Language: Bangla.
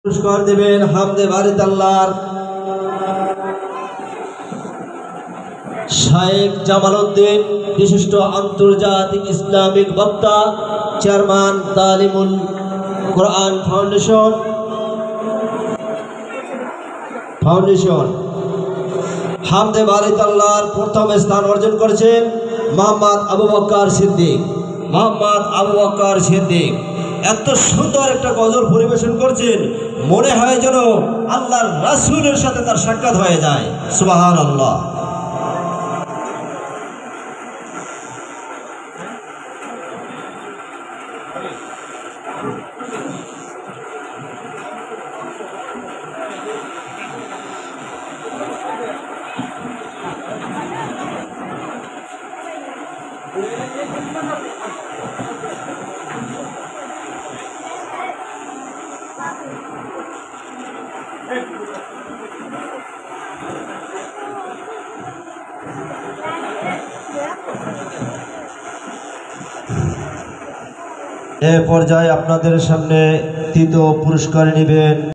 পুরস্কার দেবেন হামদে বারিত আল্লাহর শাইখ জামাল উদ্দিন, বিশিষ্ট আন্তর্জাতিক ইসলামিক বক্তা, চেয়ারম্যান তালিমুল কোরআন ফাউন্ডেশন। হামদে বারিত আল্লাহর প্রথম স্থান অর্জন করেছেন মোহাম্মদ আবু বকর সিদ্দিক। এত সুন্দর একটা গজল পরিবেশন করছেন, মনে হয় যেন আল্লাহর রাসূলের সাথে তার সাক্ষাৎ হয়ে যায়। সুবহানাল্লাহ। এ পর্যায়ে আপনাদের সামনে তৃতীয় পুরস্কার নেবেন